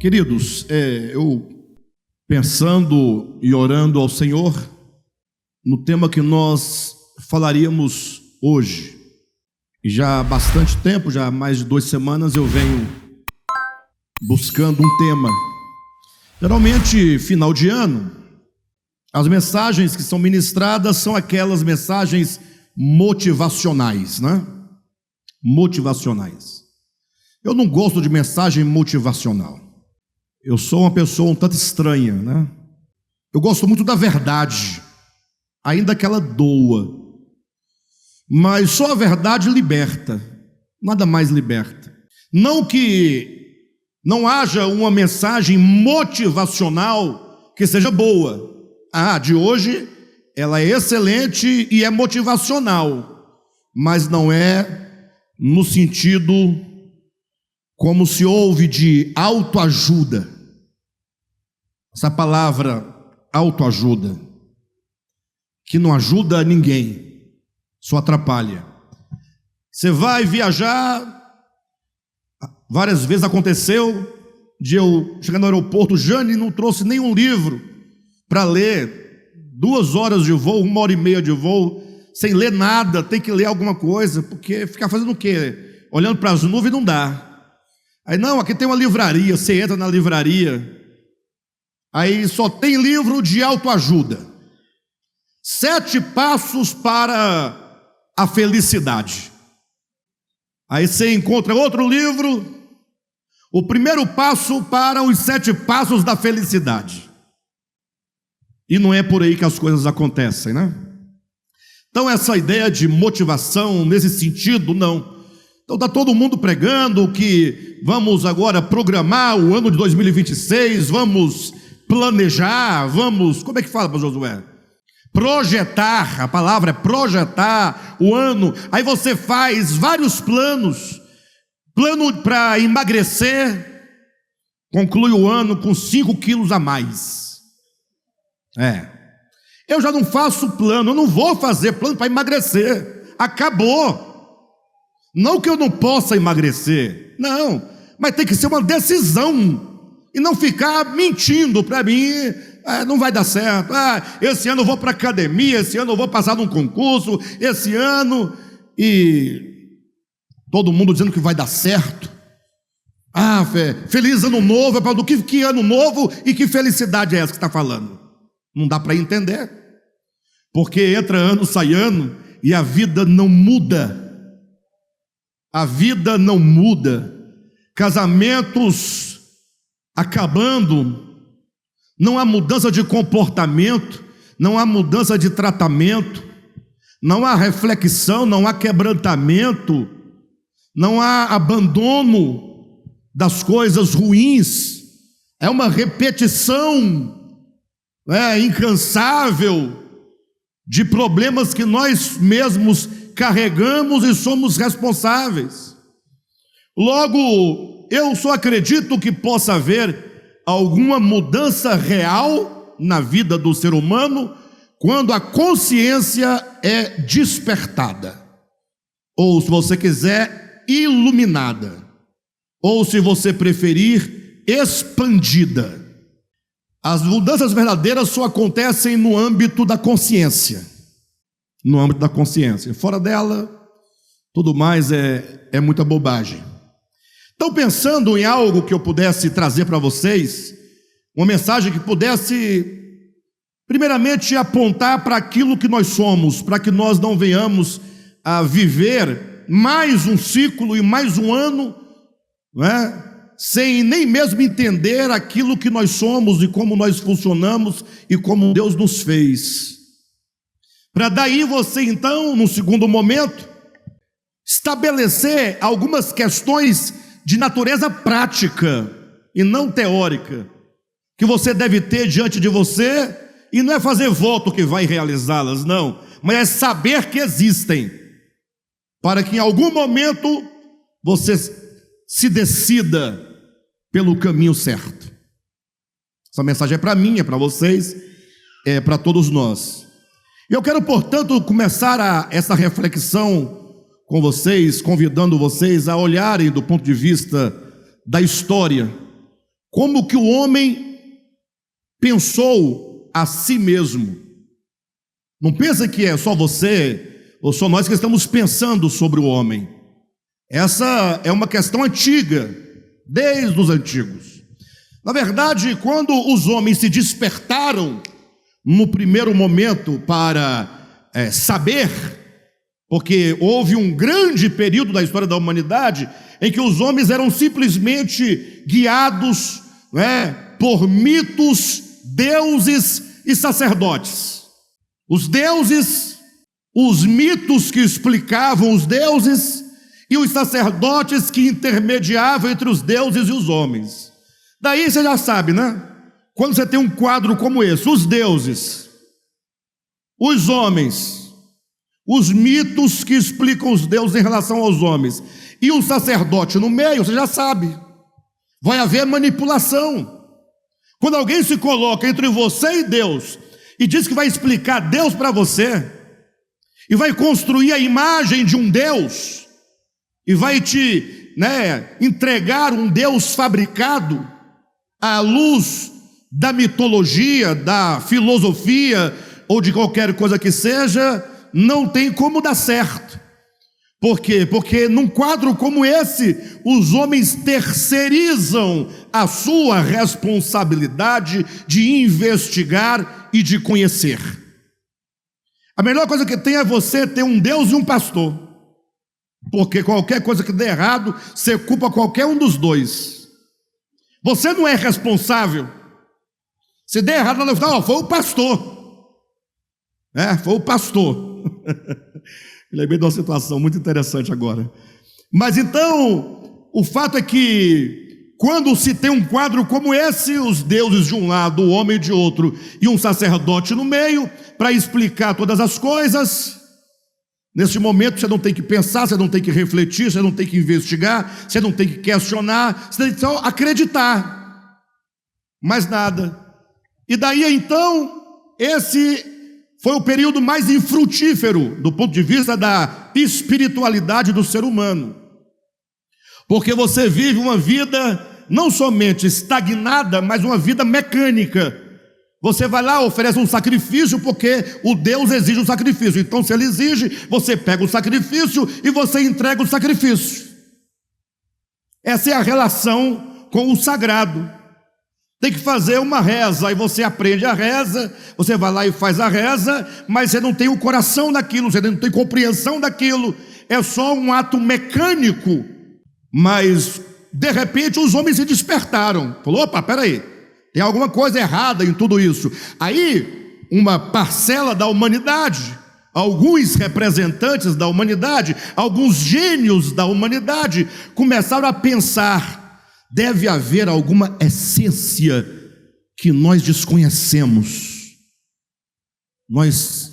Queridos, eu pensando e orando ao Senhor no tema que nós falaríamos hoje, e já há bastante tempo, já há mais de 2 semanas eu venho buscando um tema. Geralmente, final de ano, as mensagens que são ministradas são aquelas mensagens motivacionais, né? Motivacionais. Eu não gosto de mensagem motivacional. Eu sou uma pessoa um tanto estranha, né? Eu gosto muito da verdade, ainda que ela doa. Mas só a verdade liberta, nada mais liberta. Não que não haja uma mensagem motivacional que seja boa. A de hoje, ela é excelente e é motivacional, mas não é no sentido como se ouve de autoajuda. Essa palavra autoajuda, que não ajuda ninguém, só atrapalha. Você vai viajar, várias vezes aconteceu de eu chegar no aeroporto, Jane não trouxe nenhum livro para ler, 2 horas de voo, 1h30 de voo, sem ler nada, tem que ler alguma coisa, porque ficar fazendo o quê? Olhando para as nuvens não dá. Aí não, aqui tem uma livraria, você entra na livraria, aí só tem livro de autoajuda, 7 passos para a felicidade. Aí você encontra outro livro, o primeiro passo para os 7 passos da felicidade. E não é por aí que as coisas acontecem, né? Então essa ideia de motivação nesse sentido, não. Então está todo mundo pregando que vamos agora programar o ano de 2026, vamos planejar, vamos, como é que fala para Josué? Projetar, a palavra é projetar o ano. Aí você faz vários planos, plano para emagrecer, conclui o ano com 5 quilos a mais. Eu já não faço plano, eu não vou fazer plano para emagrecer, acabou. Não que eu não possa emagrecer, não, mas tem que ser uma decisão, e não ficar mentindo para mim, não vai dar certo, esse ano eu vou para a academia, esse ano eu vou passar num concurso, esse ano, e todo mundo dizendo que vai dar certo. Feliz ano novo, do que ano novo e que felicidade é essa que está falando? Não dá para entender, porque entra ano, sai ano, e a vida não muda. A vida não muda, casamentos acabando, não há mudança de comportamento, não há mudança de tratamento, não há reflexão, não há quebrantamento, não há abandono das coisas ruins, é uma repetição incansável de problemas que nós mesmos carregamos e somos responsáveis. Logo, eu só acredito que possa haver alguma mudança real na vida do ser humano quando a consciência é despertada, ou, se você quiser, iluminada, ou, se você preferir, expandida. As mudanças verdadeiras só acontecem no âmbito da consciência. No âmbito da consciência. Fora dela, tudo mais é muita bobagem. Então, pensando em algo que eu pudesse trazer para vocês, uma mensagem que pudesse, primeiramente, apontar para aquilo que nós somos, para que nós não venhamos a viver mais um ciclo e mais um ano, sem nem mesmo entender aquilo que nós somos e como nós funcionamos e como Deus nos fez. Para daí você então, no segundo momento, estabelecer algumas questões de natureza prática e não teórica, que você deve ter diante de você, e não é fazer voto que vai realizá-las, não, mas é saber que existem, para que em algum momento você se decida pelo caminho certo. Essa mensagem é para mim, é para vocês, é para todos nós. Eu quero, portanto, começar essa reflexão com vocês, convidando vocês a olharem do ponto de vista da história, como que o homem pensou a si mesmo. Não pensa que é só você ou só nós que estamos pensando sobre o homem. Essa é uma questão antiga, desde os antigos. Na verdade, quando os homens se despertaram no primeiro momento para saber, porque houve um grande período da história da humanidade em que os homens eram simplesmente guiados por mitos, deuses e sacerdotes. Os deuses, os mitos que explicavam os deuses e os sacerdotes que intermediavam entre os deuses e os homens. Daí você já sabe, né? Quando você tem um quadro como esse, os deuses, os homens, os mitos que explicam os deuses em relação aos homens, e um sacerdote no meio, você já sabe, vai haver manipulação. Quando alguém se coloca entre você e Deus, e diz que vai explicar Deus para você, e vai construir a imagem de um Deus, e vai te entregar um Deus fabricado, à luz da mitologia, da filosofia, ou de qualquer coisa que seja, não tem como dar certo. Por quê? Porque num quadro como esse, os homens terceirizam a sua responsabilidade de investigar e de conhecer. A melhor coisa que tem é você ter um Deus e um pastor, porque qualquer coisa que der errado, você culpa qualquer um dos dois. Você não é responsável. Se der errado, foi o pastor. Foi o pastor. Lembrei de uma situação muito interessante agora. Mas então, o fato é que, quando se tem um quadro como esse, os deuses de um lado, o homem de outro, e um sacerdote no meio, para explicar todas as coisas, nesse momento você não tem que pensar, você não tem que refletir, você não tem que investigar, você não tem que questionar, você tem que só acreditar. Mais nada. E daí então, esse foi o período mais infrutífero do ponto de vista da espiritualidade do ser humano. Porque você vive uma vida não somente estagnada, mas uma vida mecânica. Você vai lá, oferece um sacrifício, porque o Deus exige um sacrifício. Então, se ele exige, você pega o sacrifício e você entrega o sacrifício. Essa é a relação com o sagrado. Tem que fazer uma reza, aí você aprende a reza, você vai lá e faz a reza, mas você não tem o coração daquilo, você não tem compreensão daquilo, é só um ato mecânico. Mas, de repente, os homens se despertaram. Falou, opa, peraí, tem alguma coisa errada em tudo isso. Aí, uma parcela da humanidade, alguns representantes da humanidade, alguns gênios da humanidade, começaram a pensar: deve haver alguma essência que nós desconhecemos. Nós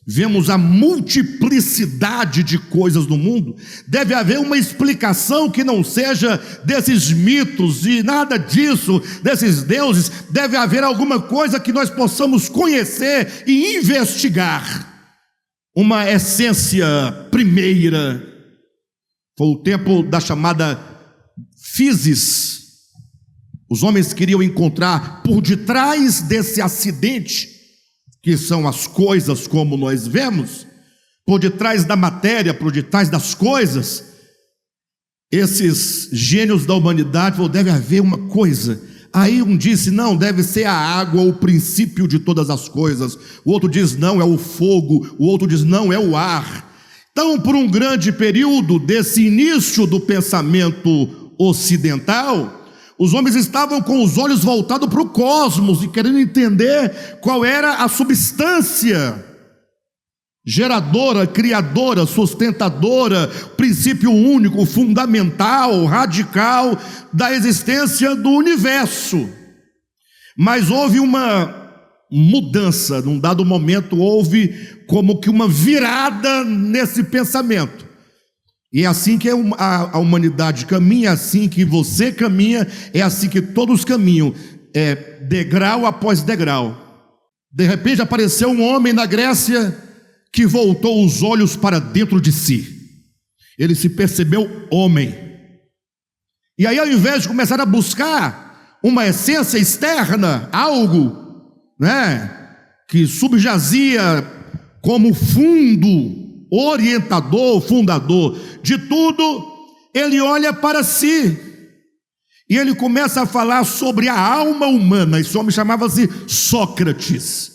vemos a multiplicidade de coisas no mundo. Deve haver uma explicação que não seja desses mitos e nada disso, desses deuses. Deve haver alguma coisa que nós possamos conhecer e investigar. Uma essência primeira. Foi o tempo da chamada Físis. Os homens queriam encontrar por detrás desse acidente, que são as coisas como nós vemos, por detrás da matéria, por detrás das coisas, esses gênios da humanidade falaram: deve haver uma coisa. Aí um disse: não, deve ser a água, o princípio de todas as coisas. O outro diz: não, é o fogo. O outro diz: não, é o ar. Então, por um grande período desse início do pensamento ocidental, os homens estavam com os olhos voltados para o cosmos e querendo entender qual era a substância geradora, criadora, sustentadora, princípio único, fundamental, radical da existência do universo. Mas houve uma mudança, num dado momento houve como que uma virada nesse pensamento. E é assim que a humanidade caminha, é assim que você caminha, é assim que todos caminham, degrau após degrau. De repente apareceu um homem na Grécia que voltou os olhos para dentro de si. Ele se percebeu homem. E aí, ao invés de começar a buscar uma essência externa, algo, né, que subjazia como fundo, orientador, fundador de tudo. Ele olha para si e ele começa a falar sobre a alma humana. Esse homem chamava-se Sócrates.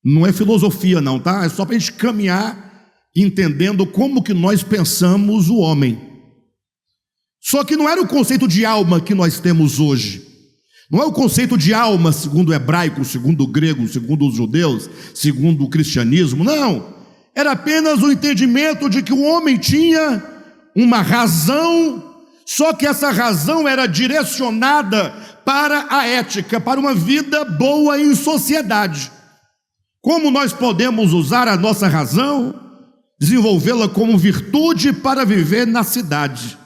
Não é filosofia não, tá? É só para a gente caminhar entendendo como que nós pensamos o homem. Só que não era o conceito de alma que nós temos hoje. Não é o conceito de alma segundo o hebraico, segundo o grego, segundo os judeus, segundo o cristianismo, não. Era apenas o entendimento de que o homem tinha uma razão, só que essa razão era direcionada para a ética, para uma vida boa em sociedade. Como nós podemos usar a nossa razão, desenvolvê-la como virtude para viver na cidade,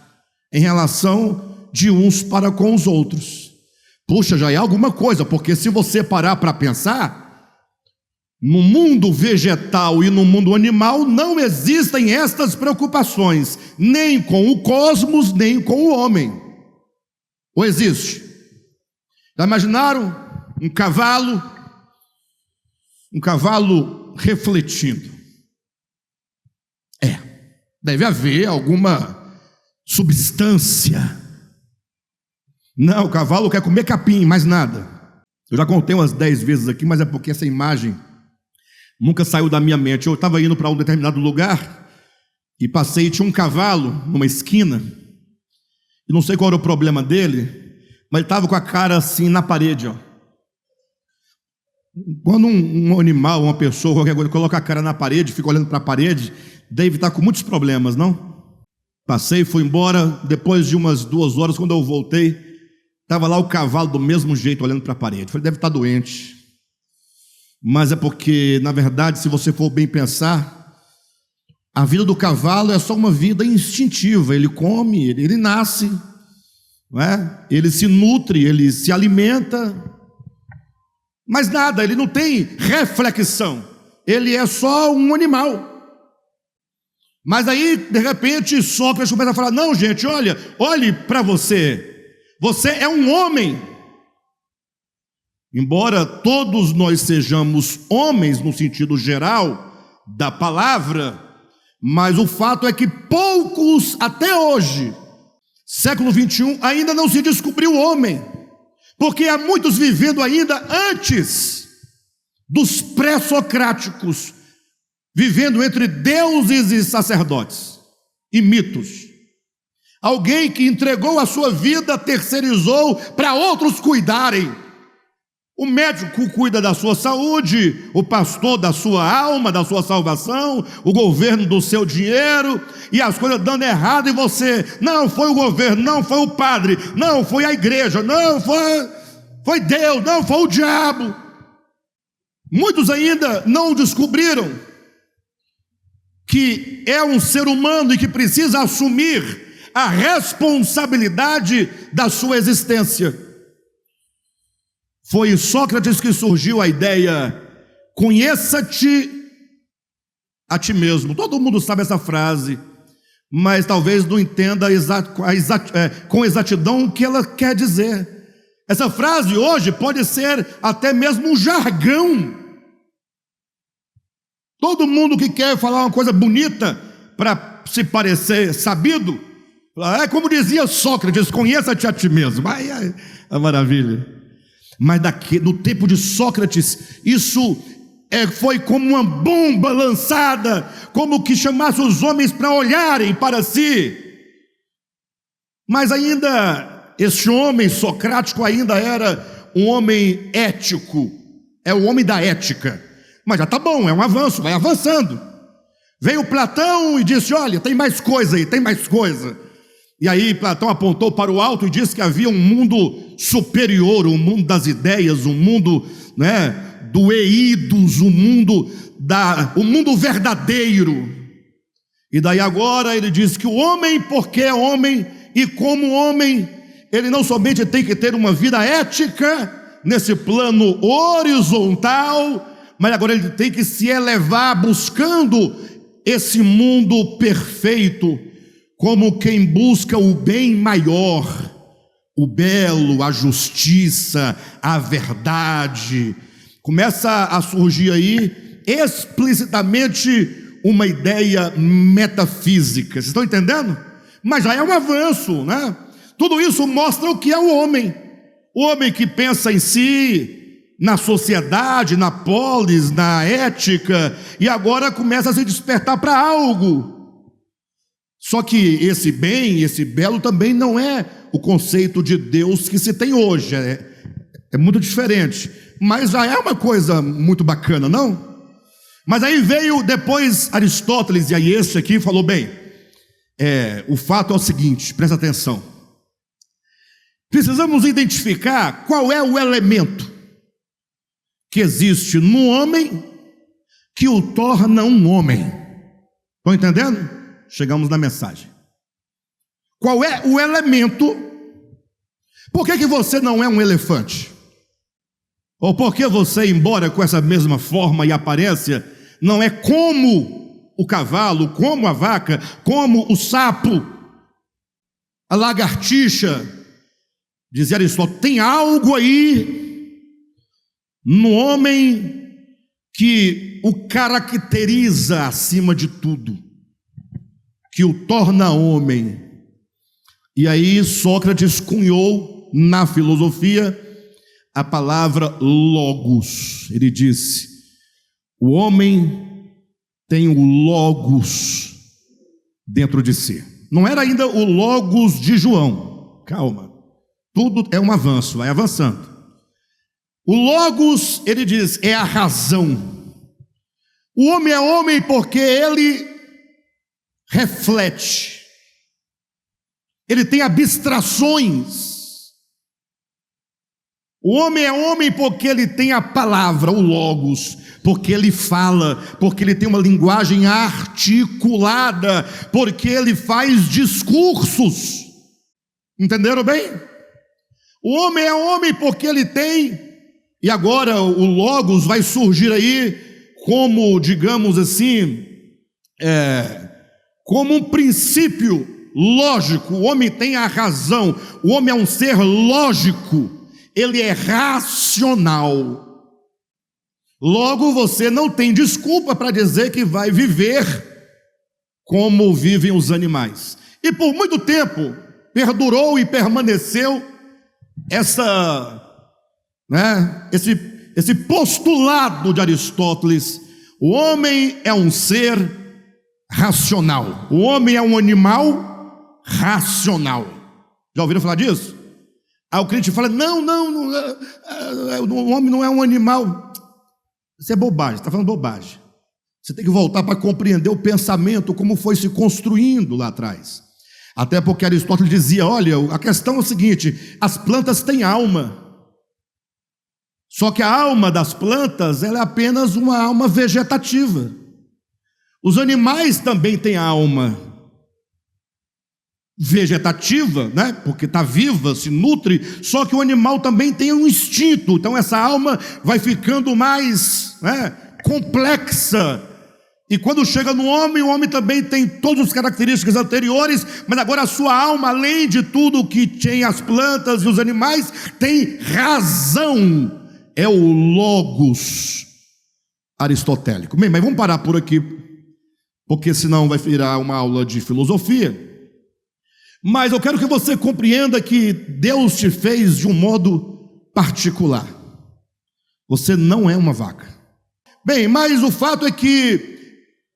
em relação de uns para com os outros. Puxa, já é alguma coisa, porque se você parar para pensar, no mundo vegetal e no mundo animal não existem estas preocupações, nem com o cosmos, nem com o homem. Ou existe? Já imaginaram um cavalo refletindo? Deve haver alguma substância. Não, o cavalo quer comer capim, mais nada. Eu já contei umas 10 vezes aqui, mas é porque essa imagem nunca saiu da minha mente. Eu estava indo para um determinado lugar e passei, tinha um cavalo numa esquina, e não sei qual era o problema dele, mas ele estava com a cara assim na parede, ó. Quando um animal, uma pessoa, qualquer coisa, coloca a cara na parede, fica olhando para a parede, deve estar com muitos problemas, não? Passei, fui embora. Depois de umas 2 horas, quando eu voltei, estava lá o cavalo do mesmo jeito, olhando para a parede. Falei, deve estar doente. Mas é porque, na verdade, se você for bem pensar, a vida do cavalo é só uma vida instintiva. Ele come, ele nasce, não é? Ele se nutre, ele se alimenta, mas nada, ele não tem reflexão. Ele é só um animal. Mas aí, de repente, Sócrates começa a falar, não, gente, olhe para você. Você é um homem. Embora todos nós sejamos homens no sentido geral da palavra, mas o fato é que poucos, até hoje, século 21, ainda não se descobriu o homem, porque há muitos vivendo ainda antes dos pré-socráticos, vivendo entre deuses e sacerdotes e mitos. Alguém que entregou a sua vida, terceirizou para outros cuidarem. O médico cuida da sua saúde, o pastor da sua alma, da sua salvação, o governo do seu dinheiro, e as coisas dando errado, e você, não foi o governo, não foi o padre, não foi a igreja, não foi Deus, não foi o diabo. Muitos ainda não descobriram que é um ser humano e que precisa assumir a responsabilidade da sua existência. Foi em Sócrates que surgiu a ideia, conheça-te a ti mesmo. Todo mundo sabe essa frase, mas talvez não entenda com exatidão o que ela quer dizer. Essa frase hoje pode ser até mesmo um jargão. Todo mundo que quer falar uma coisa bonita para se parecer sabido, é como dizia Sócrates, conheça-te a ti mesmo. Ai, a maravilha. Mas no tempo de Sócrates, isso foi como uma bomba lançada, como que chamasse os homens para olharem para si. Mas ainda, este homem socrático ainda era um homem ético, é o homem da ética. Mas já está bom, é um avanço, vai avançando. Veio Platão e disse, olha, tem mais coisa aí, tem mais coisa. E aí Platão apontou para o alto e disse que havia um mundo superior, um mundo das ideias, um mundo, né, do eidos, um mundo verdadeiro. E daí agora ele diz que o homem, porque é homem, e como homem, ele não somente tem que ter uma vida ética, nesse plano horizontal, mas agora ele tem que se elevar buscando esse mundo perfeito, como quem busca o bem maior, o belo, a justiça, a verdade. Começa a surgir aí explicitamente uma ideia metafísica. Vocês estão entendendo? Mas já é um avanço, né? Tudo isso mostra o que é o homem. O homem que pensa em si, na sociedade, na polis, na ética, e agora começa a se despertar para algo. Só que esse bem, esse belo também não é o conceito de Deus que se tem hoje. É muito diferente. Mas já é uma coisa muito bacana, não? Mas aí veio depois Aristóteles, e aí esse aqui falou, bem, o fato é o seguinte, presta atenção. Precisamos identificar qual é o elemento que existe no homem que o torna um homem. Estão entendendo? Chegamos na mensagem. Qual é o elemento? Por que você não é um elefante? Ou por que você, embora com essa mesma forma e aparência, não é como o cavalo, como a vaca, como o sapo, a lagartixa? Dizia Aristóteles, tem algo aí no homem que o caracteriza acima de tudo, que o torna homem. E aí Sócrates cunhou na filosofia a palavra logos. Ele disse, o homem tem o logos dentro de si. Não era ainda o logos de João, calma, tudo é um avanço, vai avançando. O logos, ele diz, é a razão. O homem é homem porque ele reflete, ele tem abstrações. O homem é homem porque ele tem a palavra, o logos, porque ele fala, porque ele tem uma linguagem articulada, porque ele faz discursos. Entenderam bem? O homem é homem porque ele tem, e agora o logos vai surgir aí como, digamos assim, como um princípio lógico. O homem tem a razão, o homem é um ser lógico, ele é racional. Logo você não tem desculpa para dizer que vai viver como vivem os animais. E por muito tempo perdurou e permaneceu esse postulado de Aristóteles: o homem é um ser racional, o homem é um animal racional. Já ouviram falar disso? Aí o crente fala, não, o homem não é um animal. Isso é bobagem, está falando bobagem. Você tem que voltar para compreender o pensamento, como foi se construindo lá atrás. Até porque Aristóteles dizia, olha, a questão é o seguinte, as plantas têm alma. Só que a alma das plantas, ela é apenas uma alma vegetativa. Os animais também têm alma vegetativa, né? Porque está viva, se nutre, só que o animal também tem um instinto, então essa alma vai ficando mais complexa, e quando chega no homem, o homem também tem todas as características anteriores, mas agora a sua alma, além de tudo que tem as plantas e os animais, tem razão, é o logos aristotélico. Bem, mas vamos parar por aqui, porque senão vai virar uma aula de filosofia. Mas eu quero que você compreenda que Deus te fez de um modo particular. Você não é uma vaca. Bem, mas o fato é que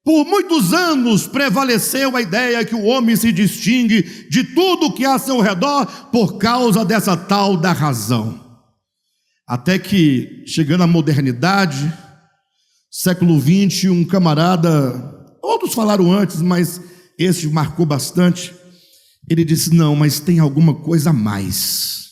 por muitos anos prevaleceu a ideia que o homem se distingue de tudo que há ao seu redor por causa dessa tal da razão. Até que, chegando à modernidade, século XX, um camarada, outros falaram antes, mas esse marcou bastante. Ele disse, não, mas tem alguma coisa a mais.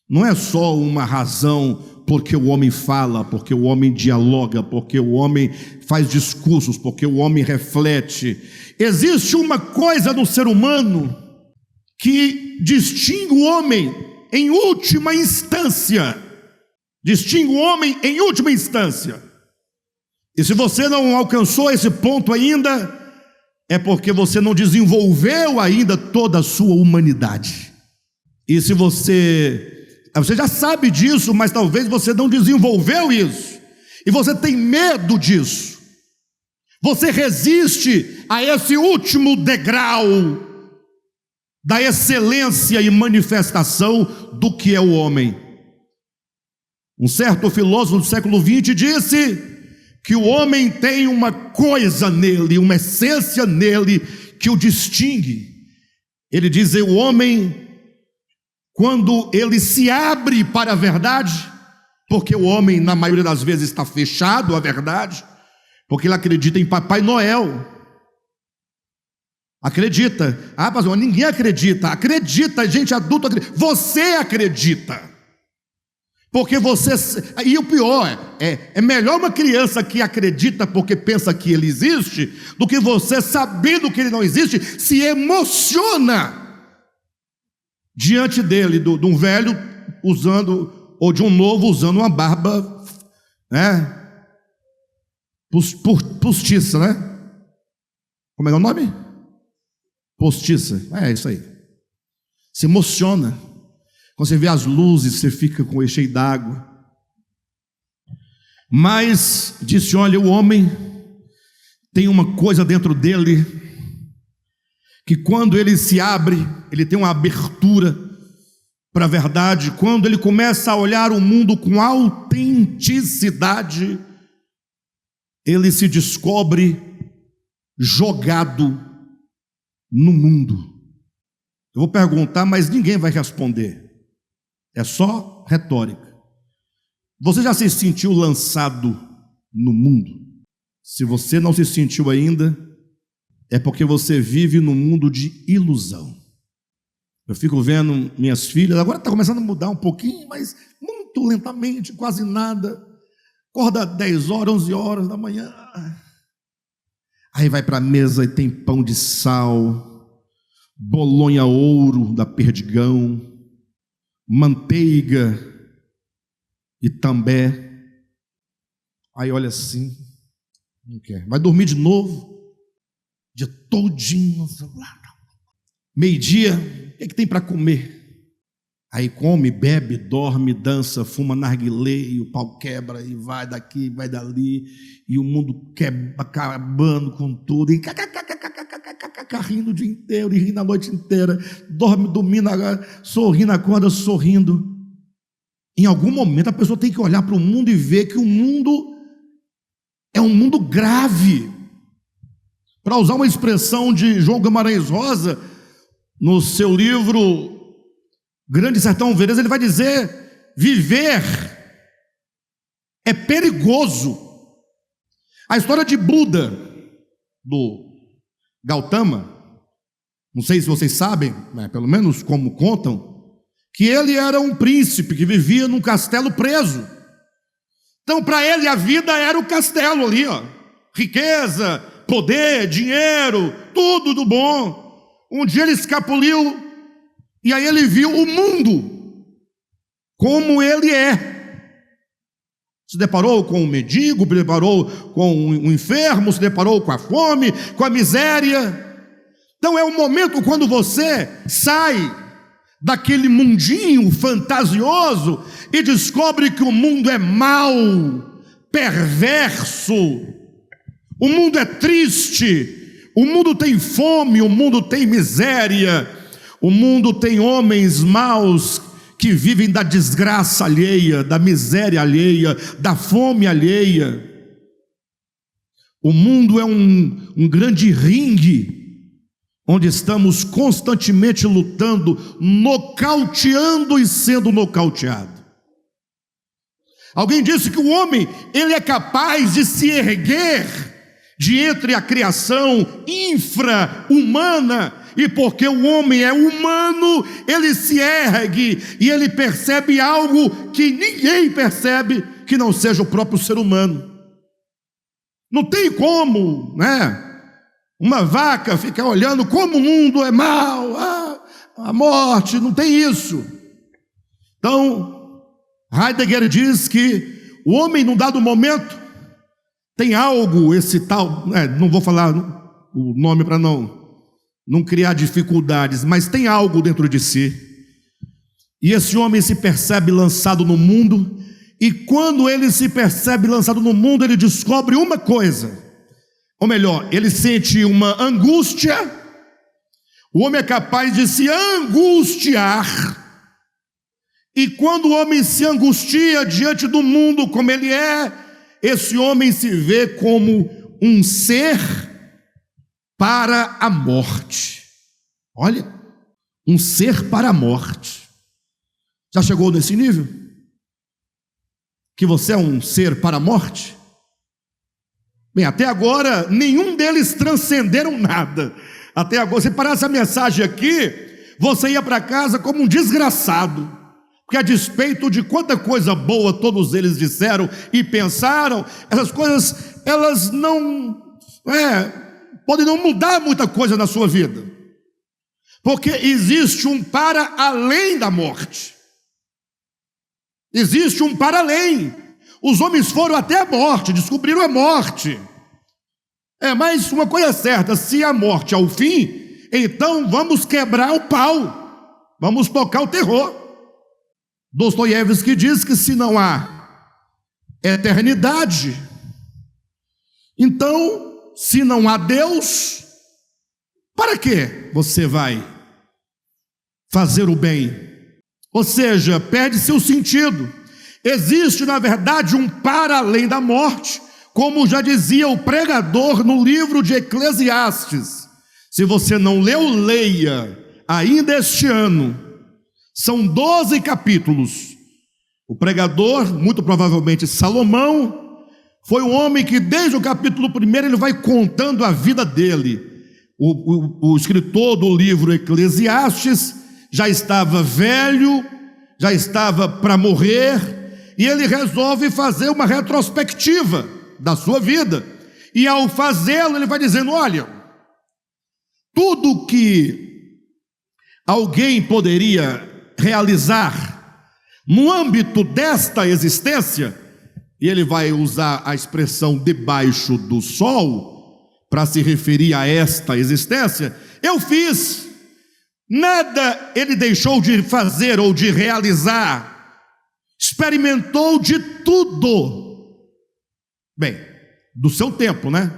Não é só uma razão porque o homem fala, porque o homem dialoga, porque o homem faz discursos, porque o homem reflete. Existe uma coisa no ser humano que distingue o homem em última instância. Distingue o homem em última instância. E se você não alcançou esse ponto ainda, é porque você não desenvolveu ainda toda a sua humanidade. E se você já sabe disso, mas talvez você não desenvolveu isso, e você tem medo disso, você resiste a esse último degrau da excelência e manifestação do que é o homem. Um certo filósofo do século XX disse que o homem tem uma coisa nele, uma essência nele que o distingue. Ele diz: o homem, quando ele se abre para a verdade, porque o homem na maioria das vezes está fechado à verdade, porque ele acredita em Papai Noel, acredita, pastor, ninguém acredita, gente adulta acredita, você acredita, porque você, e o pior, é melhor uma criança que acredita porque pensa que ele existe, do que você, sabendo que ele não existe, se emociona diante dele, de um velho usando, ou de um novo usando uma barba, né, postiça, né, como é o nome? Postiça, é isso aí, se emociona. Quando você vê as luzes, você fica com ele cheio d'água. Mas, disse, olha, o homem tem uma coisa dentro dele, que quando ele se abre, ele tem uma abertura para a verdade, quando ele começa a olhar o mundo com autenticidade, ele se descobre jogado no mundo. Eu vou perguntar, mas ninguém vai responder. É só retórica. Você já se sentiu lançado no mundo? Se você não se sentiu ainda, é porque você vive num mundo de ilusão. Eu fico vendo minhas filhas, agora está começando a mudar um pouquinho, mas muito lentamente, quase nada. Acorda 10 horas, 11 horas da manhã. Aí vai para a mesa e tem pão de sal, bolonha ouro da Perdigão, manteiga e também. Aí olha assim, não quer, vai dormir de novo, dia todinho no celular. Meio-dia, o que tem para comer? Aí come, bebe, dorme, dança, fuma narguilé, e o pau quebra, e vai daqui, vai dali, e o mundo quebra, acabando com tudo, e rindo o dia inteiro, e rindo a noite inteira, dorme, dormindo, sorrindo, acorda sorrindo. Em algum momento a pessoa tem que olhar para o mundo e ver que o mundo é um mundo grave. Para usar uma expressão de João Guimarães Rosa, no seu livro Grande Sertão Veredas, ele vai dizer: viver é perigoso. A história de Buda, do Gautama, não sei se vocês sabem, mas pelo menos como contam, que ele era um príncipe que vivia num castelo preso. Então para ele a vida era o castelo ali, ó, riqueza, poder, dinheiro, tudo do bom. Um dia ele escapuliu e aí ele viu o mundo como ele é. Se deparou com um mendigo, se deparou com um enfermo, se deparou com a fome, com a miséria. Então é um momento quando você sai daquele mundinho fantasioso e descobre que o mundo é mau, perverso, o mundo é triste, o mundo tem fome, o mundo tem miséria, o mundo tem homens maus que vivem da desgraça alheia, da miséria alheia, da fome alheia. O mundo é um grande ringue, onde estamos constantemente lutando, nocauteando e sendo nocauteado. Alguém disse que o homem, ele é capaz de se erguer de entre a criação infra-humana, e porque o homem é humano, ele se ergue e ele percebe algo que ninguém percebe, que não seja o próprio ser humano. Não tem como, né? Uma vaca ficar olhando como o mundo é mau, a morte, não tem isso. Então, Heidegger diz que o homem, num dado momento, tem algo, esse tal, não vou falar o nome para não criar dificuldades, mas tem algo dentro de si E esse homem se percebe lançado no mundo, e quando ele se percebe lançado no mundo, ele descobre uma coisa, ou melhor, ele sente uma angústia. O homem é capaz de se angustiar, e quando o homem se angustia diante do mundo como ele é, esse homem se vê como um ser para a morte. Olha, um ser para a morte. Já chegou nesse nível? Que você é um ser para a morte? Bem, até agora, nenhum deles transcenderam nada. Até agora, se parasse a mensagem aqui, você ia para casa como um desgraçado. Porque a despeito de quanta coisa boa todos eles disseram e pensaram, essas coisas, elas não, podem não mudar muita coisa na sua vida. Porque existe um para além da morte. Existe um para além. Os homens foram até a morte, descobriram a morte. Mas uma coisa é certa, se a morte é o fim, então vamos quebrar o pau, vamos tocar o terror. Dostoiévski diz que se não há eternidade, então, se não há Deus, para que você vai fazer o bem? Ou seja, perde-se o sentido. Existe, na verdade, um para além da morte, como já dizia o pregador no livro de Eclesiastes. Se você não leu, leia, ainda este ano. São 12 capítulos. O pregador, muito provavelmente Salomão, foi um homem que desde o capítulo 1 ele vai contando a vida dele. O escritor do livro Eclesiastes já estava velho, já estava para morrer, e ele resolve fazer uma retrospectiva da sua vida. E ao fazê-lo, ele vai dizendo: olha, tudo que alguém poderia realizar no âmbito desta existência, e ele vai usar a expressão debaixo do sol para se referir a esta existência, eu fiz. Nada ele deixou de fazer ou de realizar, experimentou de tudo, bem, do seu tempo, né?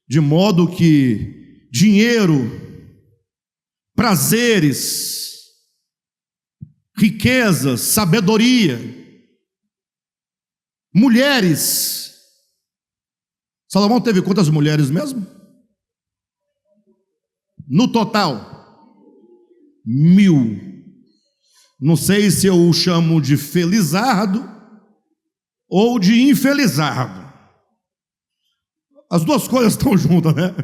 De modo que dinheiro, prazeres, riquezas, sabedoria, mulheres. Salomão teve quantas mulheres mesmo? No total 1000. Não sei se eu o chamo de felizardo ou de infelizardo. As duas coisas estão juntas, né?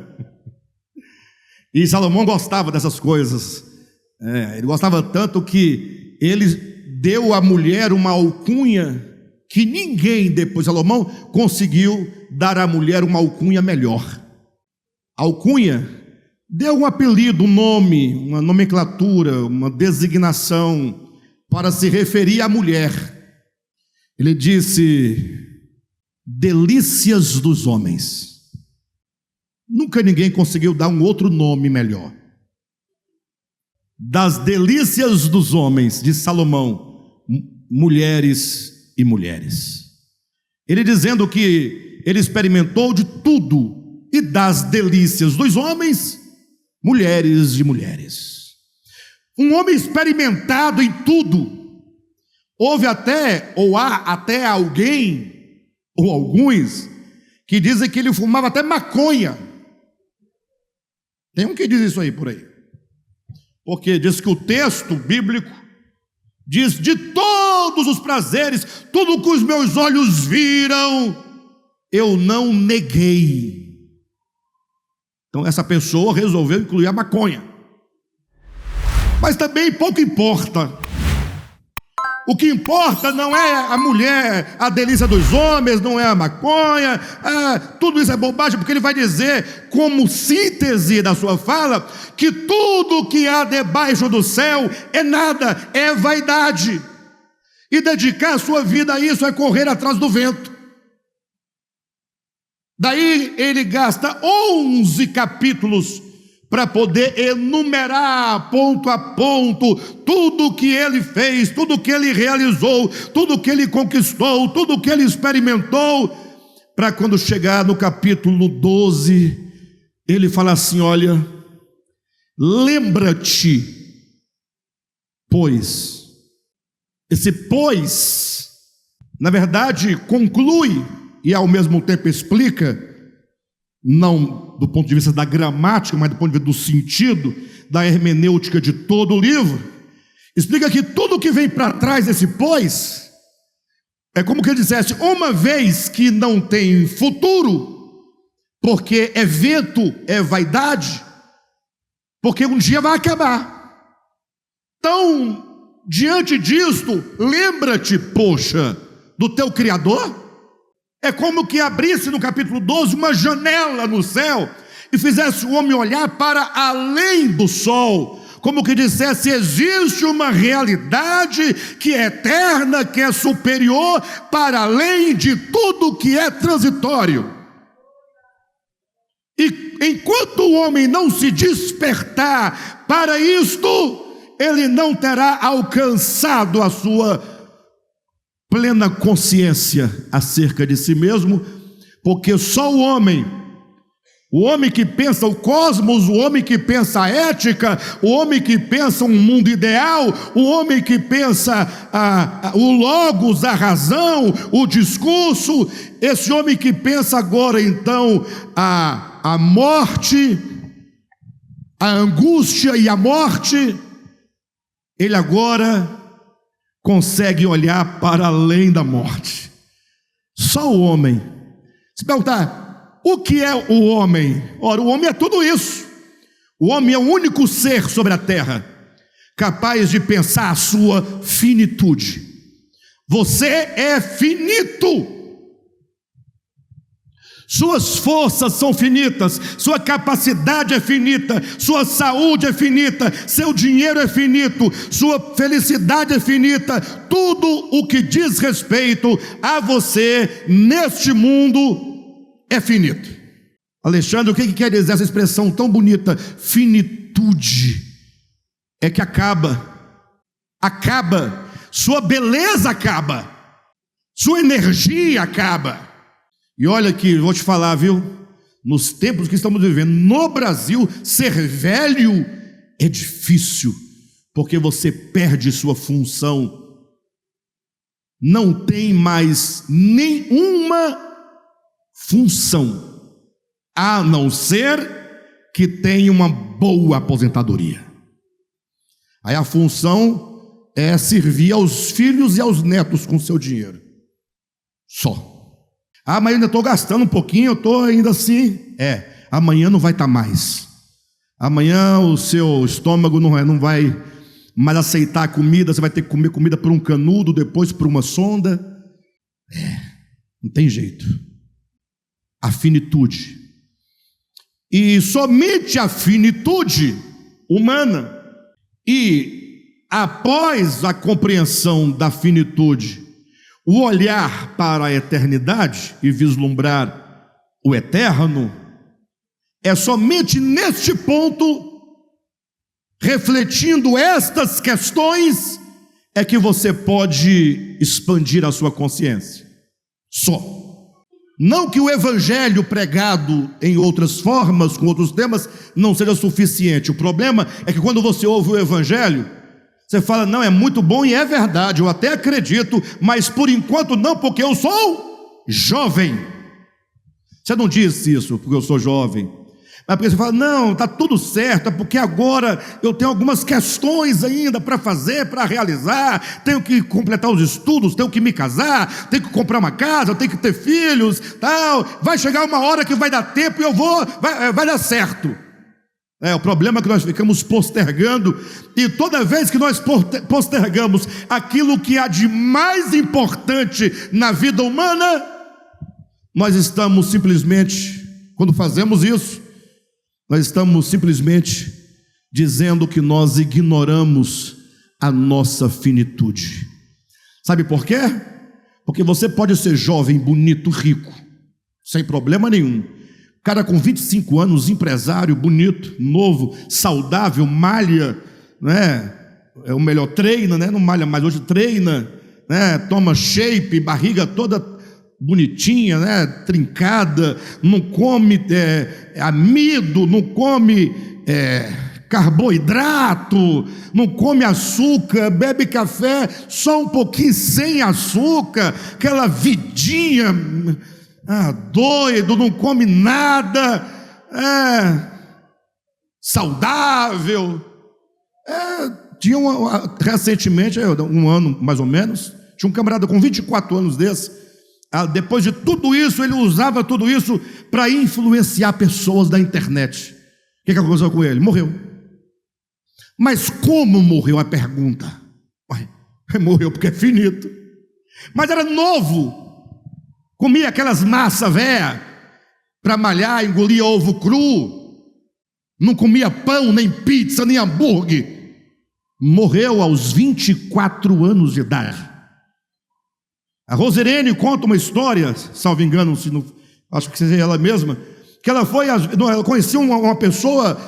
E Salomão gostava dessas coisas. Ele gostava tanto que ele deu à mulher uma alcunha que ninguém depois de Salomão conseguiu dar à mulher uma alcunha melhor. Alcunha deu um apelido, um nome, uma nomenclatura, uma designação para se referir à mulher. Ele disse: delícias dos homens. Nunca ninguém conseguiu dar um outro nome melhor. Das delícias dos homens, de Salomão, mulheres e mulheres. Ele dizendo que ele experimentou de tudo, e das delícias dos homens, mulheres e mulheres. Um homem experimentado em tudo. Houve até, ou há até alguém, ou alguns, que dizem que ele fumava até maconha. Tem um que diz isso aí por aí. Porque diz que o texto bíblico diz: de todos os prazeres, tudo que os meus olhos viram, eu não neguei. Então essa pessoa resolveu incluir a maconha. Mas também pouco importa. O que importa não é a mulher, a delícia dos homens, não é a maconha, tudo isso é bobagem, porque ele vai dizer, como síntese da sua fala, que tudo que há debaixo do céu é nada, é vaidade. E dedicar a sua vida a isso é correr atrás do vento. Daí ele gasta 11 capítulos para poder enumerar ponto a ponto tudo que ele fez, tudo que ele realizou, tudo que ele conquistou, tudo que ele experimentou, para quando chegar no capítulo 12, ele fala assim: olha, lembra-te, pois. Esse pois, na verdade, conclui e ao mesmo tempo explica, não do ponto de vista da gramática, mas do ponto de vista do sentido, da hermenêutica de todo o livro, explica que tudo que vem para trás desse pois, é como que ele dissesse: uma vez que não tem futuro, porque é vento, é vaidade, porque um dia vai acabar. Então, diante disto, lembra-te, poxa, do teu Criador. É como que abrisse no capítulo 12 uma janela no céu e fizesse o homem olhar para além do sol, como que dissesse: existe uma realidade que é eterna, que é superior, para além de tudo que é transitório. E enquanto o homem não se despertar para isto, ele não terá alcançado a sua plena consciência acerca de si mesmo, porque só o homem que pensa o cosmos, o homem que pensa a ética, o homem que pensa um mundo ideal, o homem que pensa o logos, a razão, o discurso, esse homem que pensa agora então a morte, a angústia e a morte, ele agora consegue olhar para além da morte. Só o homem. Se perguntar, o que é o homem? Ora, o homem é tudo isso. O homem é o único ser sobre a terra capaz de pensar a sua finitude. Você é finito. Suas forças são finitas, sua capacidade é finita, sua saúde é finita, seu dinheiro é finito, sua felicidade é finita. Tudo o que diz respeito a você neste mundo é finito. Alexandre, o que quer dizer essa expressão tão bonita? Finitude. É que acaba, sua beleza acaba, sua energia acaba. E olha aqui, vou te falar, viu? Nos tempos que estamos vivendo, no Brasil, ser velho é difícil, porque você perde sua função. Não tem mais nenhuma função, a não ser que tenha uma boa aposentadoria. Aí a função é servir aos filhos e aos netos com seu dinheiro. Só. Ah, mas eu ainda estou gastando um pouquinho, eu estou ainda assim. Amanhã não vai estar mais. Amanhã o seu estômago não vai mais aceitar a comida, você vai ter que comer comida por um canudo, depois por uma sonda. Não tem jeito. A finitude. E somente a finitude humana. E após a compreensão da finitude, o olhar para a eternidade e vislumbrar o eterno, é somente neste ponto, refletindo estas questões, é que você pode expandir a sua consciência. Só. Não que o evangelho pregado em outras formas, com outros temas, não seja suficiente. O problema é que quando você ouve o evangelho, você fala: não, é muito bom e é verdade, eu até acredito, mas por enquanto não, porque eu sou jovem. Você não diz isso porque eu sou jovem, mas porque você fala: não, está tudo certo, é porque agora eu tenho algumas questões ainda para fazer, para realizar, tenho que completar os estudos, tenho que me casar, tenho que comprar uma casa, tenho que ter filhos, tal. Vai chegar uma hora que vai dar tempo e vai dar certo. O problema é que nós ficamos postergando, e toda vez que nós postergamos aquilo que há de mais importante na vida humana, nós estamos simplesmente, quando fazemos isso, nós estamos simplesmente dizendo que nós ignoramos a nossa finitude. Sabe por quê? Porque você pode ser jovem, bonito, rico, sem problema nenhum, Cara com 25 anos, empresário, bonito, novo, saudável, malha, né? É o melhor, treina, né? Não malha mais, hoje treina, né? Toma shape, barriga toda bonitinha, né? Trincada, não come amido, não come carboidrato, não come açúcar, bebe café só um pouquinho sem açúcar, aquela vidinha, doido, não come nada, saudável. Tinha recentemente, um ano mais ou menos, tinha um camarada com 24 anos desse. Depois de tudo isso, ele usava tudo isso para influenciar pessoas da internet. O que aconteceu com ele? Morreu. Mas como morreu? A pergunta. Morreu porque é finito. Mas era novo. Comia aquelas massas velhas para malhar, engolia ovo cru. Não comia pão, nem pizza, nem hambúrguer. Morreu aos 24 anos de idade. A Rosirene conta uma história, salvo engano, acho que seja ela mesma, que ela conhecia uma pessoa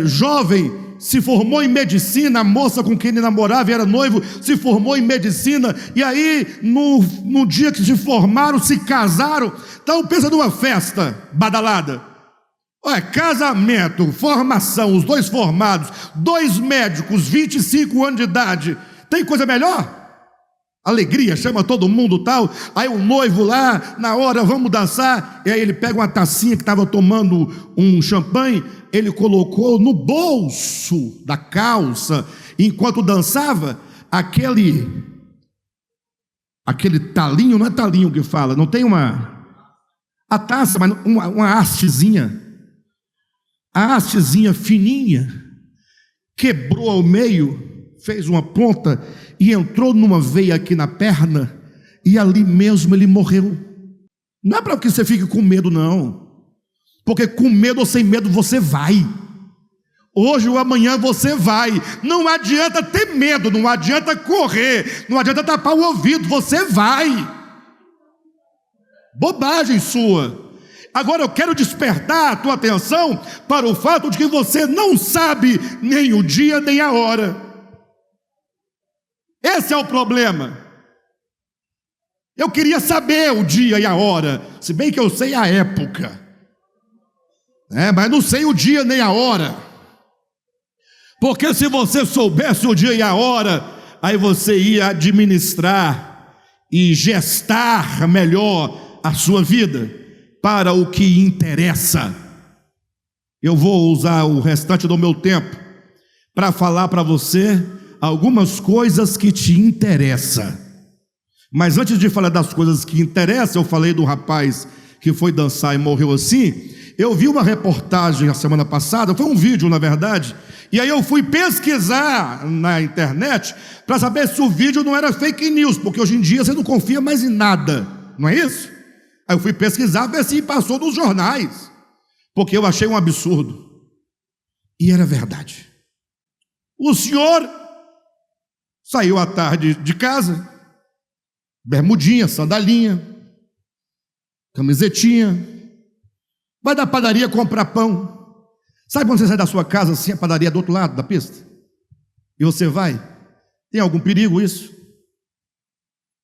jovem, se formou em medicina, a moça com quem ele namorava e era noivo, se formou em medicina, e aí, no dia que se formaram, se casaram. Então pensa numa festa badalada. Olha, casamento, formação, os dois formados, 2 médicos, 25 anos de idade. Tem coisa melhor? Alegria, chama todo mundo tal. Aí o noivo lá, na hora, vamos dançar. E aí ele pega uma tacinha que estava tomando um champanhe, ele colocou no bolso da calça, enquanto dançava, aquele talinho, não é talinho que fala, não tem a taça, mas uma hastezinha. A hastezinha fininha, quebrou ao meio, fez uma ponta e entrou numa veia aqui na perna, e ali mesmo ele morreu. Não é para que você fique com medo, não, porque com medo ou sem medo você vai. Hoje ou amanhã você vai. Não adianta ter medo, não adianta correr, não adianta tapar o ouvido, você vai. Bobagem sua. Agora eu quero despertar a tua atenção para o fato de que você não sabe nem o dia nem a hora. Esse é o problema. Eu queria saber o dia e a hora, se bem que eu sei a época, mas não sei o dia nem a hora. Porque se você soubesse o dia e a hora, aí você ia administrar e gestar melhor a sua vida para o que interessa. Eu vou usar o restante do meu tempo para falar para você algumas coisas que te interessam. Mas antes de falar das coisas que interessam, eu falei do rapaz que foi dançar e morreu assim. Eu vi uma reportagem a semana passada, foi um vídeo na verdade, e aí eu fui pesquisar na internet para saber se o vídeo não era fake news, porque hoje em dia você não confia mais em nada, não é isso? Aí eu fui pesquisar, ver se passou nos jornais, porque eu achei um absurdo. E era verdade. O senhor saiu à tarde de casa, bermudinha, sandalinha, camisetinha, vai da padaria comprar pão. Sabe quando você sai da sua casa assim, a padaria é do outro lado da pista? E você vai? Tem algum perigo isso?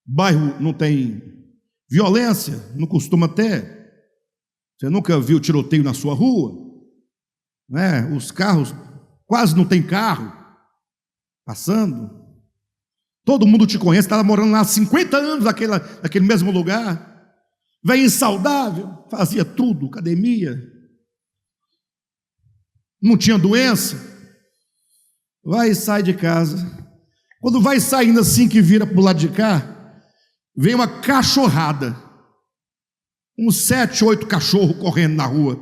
Bairro não tem violência, não costuma ter. Você nunca viu tiroteio na sua rua, né? Os carros, quase não tem carro passando. Todo mundo te conhece, estava morando lá há 50 anos naquele mesmo lugar. Velho saudável, fazia tudo, academia, não tinha doença. Vai e sai de casa. Quando vai saindo assim, que vira para o lado de cá, vem uma cachorrada, uns 7, 8 cachorros correndo na rua,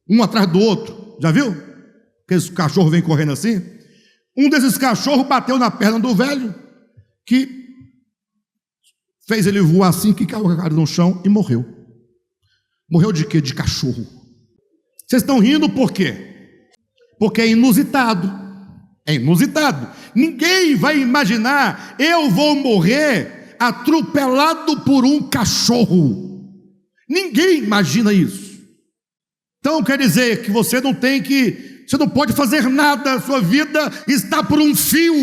um atrás do outro. Já viu? Aqueles cachorros vêm correndo assim. Um desses cachorros bateu na perna do velho, que fez ele voar assim, que caiu no chão e morreu. Morreu de quê? De cachorro. Vocês estão rindo por quê? Porque é inusitado. É inusitado. Ninguém vai imaginar, eu vou morrer atropelado por um cachorro. Ninguém imagina isso. Então quer dizer que você não pode fazer nada, a sua vida está por um fio.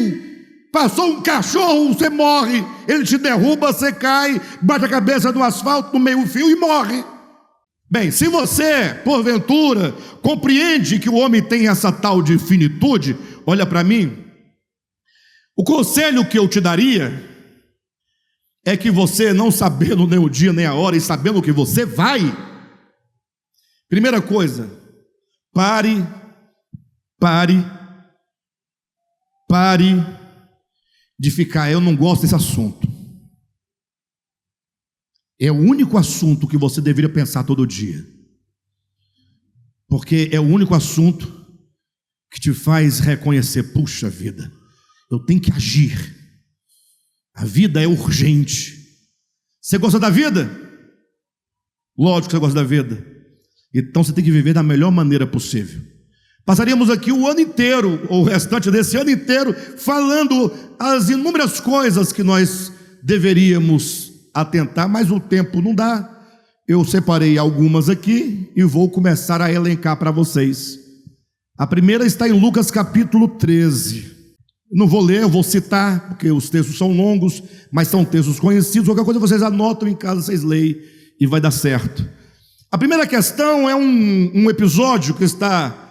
Passou um cachorro, você morre, ele te derruba, você cai, bate a cabeça no asfalto, no meio do fio e morre. Bem, se você, porventura, compreende que o homem tem essa tal de finitude, olha para mim, o conselho que eu te daria é que você, não sabendo nem o dia nem a hora e sabendo que você vai, primeira coisa, pare de ficar, eu não gosto desse assunto. É o único assunto que você deveria pensar todo dia, porque é o único assunto que te faz reconhecer, puxa vida, eu tenho que agir, a vida é urgente. Você gosta da vida? Lógico que você gosta da vida, então você tem que viver da melhor maneira possível. Passaríamos aqui o ano inteiro, ou o restante desse ano inteiro, falando as inúmeras coisas que nós deveríamos atentar, mas o tempo não dá. Eu separei algumas aqui e vou começar a elencar para vocês. A primeira está em Lucas capítulo 13. Não vou ler, eu vou citar, porque os textos são longos, mas são textos conhecidos. Qualquer coisa vocês anotam em casa, vocês leem e vai dar certo. A primeira questão é um episódio que está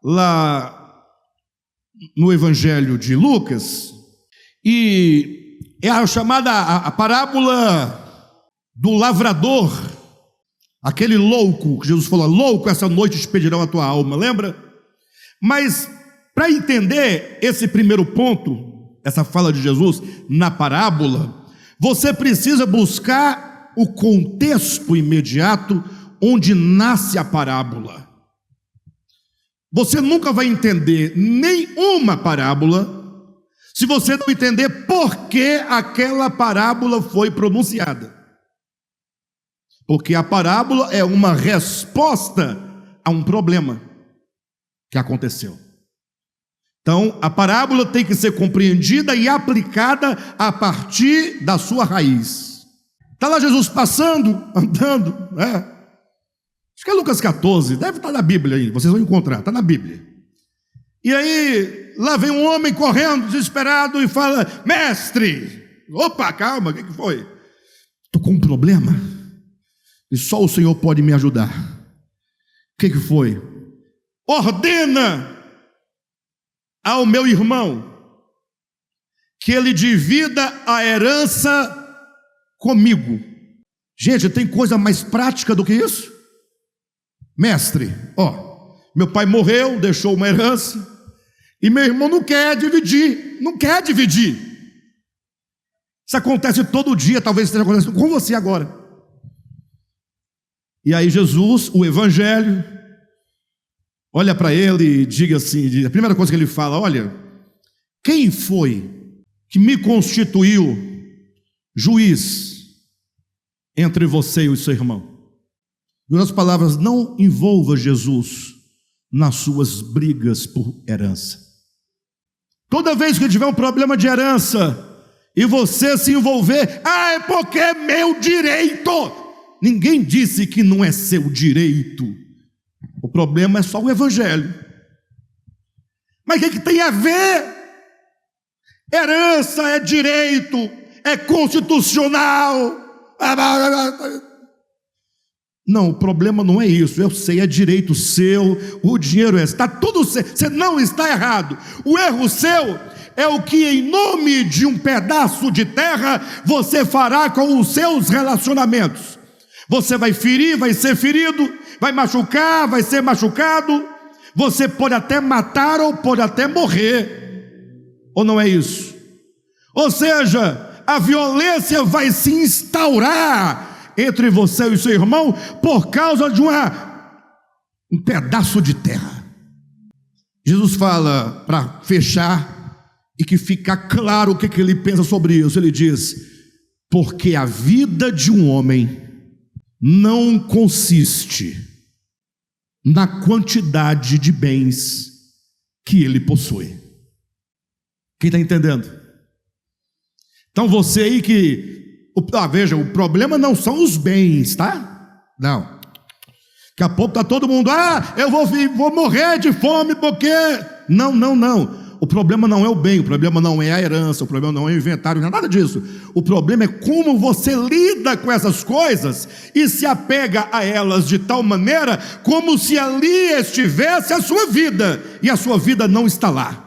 lá no Evangelho de Lucas, e é a chamada a parábola do lavrador, aquele louco, que Jesus falou, louco, essa noite despedirão a tua alma, lembra? Mas para entender esse primeiro ponto, essa fala de Jesus na parábola, você precisa buscar o contexto imediato onde nasce a parábola. Você nunca vai entender nenhuma parábola se você não entender por que aquela parábola foi pronunciada. Porque a parábola é uma resposta a um problema que aconteceu. Então, a parábola tem que ser compreendida e aplicada a partir da sua raiz. Está lá Jesus passando, andando, né? Acho que é Lucas 14, deve estar na Bíblia aí, vocês vão encontrar, está na Bíblia. E aí, lá vem um homem correndo, desesperado, e fala, mestre, opa, calma, o que foi? Estou com um problema, e só o Senhor pode me ajudar. O que foi? Ordena ao meu irmão que ele divida a herança comigo. Gente, tem coisa mais prática do que isso? Mestre, meu pai morreu, deixou uma herança, e meu irmão não quer dividir. Isso acontece todo dia, talvez esteja acontecendo com você agora. E aí Jesus, o Evangelho, olha para ele e diga assim, a primeira coisa que ele fala, olha, quem foi que me constituiu juiz entre você e o seu irmão? Em outras palavras, não envolva Jesus nas suas brigas por herança. Toda vez que tiver um problema de herança e você se envolver, é porque é meu direito. Ninguém disse que não é seu direito. O problema é só o Evangelho. Mas o que tem a ver? Herança é direito, é constitucional. Não, o problema não é isso. Eu sei, é direito seu, o dinheiro está tudo certo, você não está errado. O erro seu é o que, em nome de um pedaço de terra, você fará com os seus relacionamentos. Você vai ferir, vai ser ferido, vai machucar, vai ser machucado. Você pode até matar ou pode até morrer. Ou não é isso? Ou seja, a violência vai se instaurar entre você e o seu irmão por causa de um pedaço de terra. Jesus fala, para fechar e que fica claro o que ele pensa sobre isso, ele diz, porque a vida de um homem não consiste na quantidade de bens que ele possui. Quem está entendendo? Então você aí que veja, o problema não são os bens, tá? Não. Daqui a pouco está todo mundo, eu vou morrer de fome porque... Não. O problema não é o bem, o problema não é a herança, o problema não é o inventário, não é nada disso. O problema é como você lida com essas coisas e se apega a elas de tal maneira como se ali estivesse a sua vida, e a sua vida não está lá.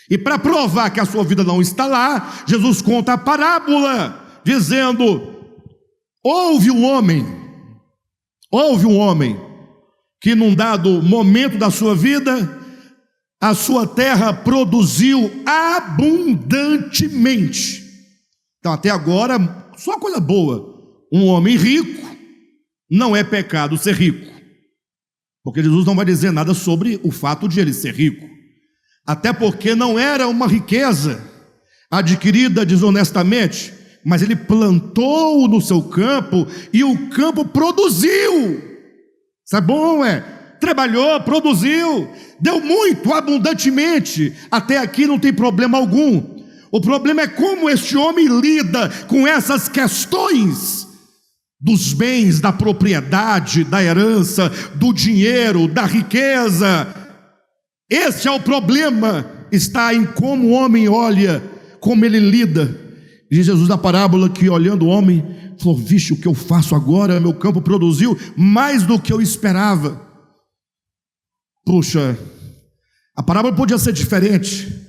E para provar que a sua vida não está lá, Jesus conta a parábola, dizendo: houve um homem que num dado momento da sua vida, a sua terra produziu abundantemente. Então até agora, só coisa boa. Um homem rico, não é pecado ser rico, porque Jesus não vai dizer nada sobre o fato de ele ser rico, até porque não era uma riqueza adquirida desonestamente, mas ele plantou no seu campo e o campo produziu. Isso é bom, trabalhou, produziu, deu muito, abundantemente. Até aqui não tem problema algum. O problema é como este homem lida com essas questões dos bens, da propriedade, da herança, do dinheiro, da riqueza. Esse é o problema, está em como o homem olha, como ele lida. Diz Jesus na parábola que, olhando o homem, falou: vixe, o que eu faço agora? Meu campo produziu mais do que eu esperava. Puxa, a parábola podia ser diferente.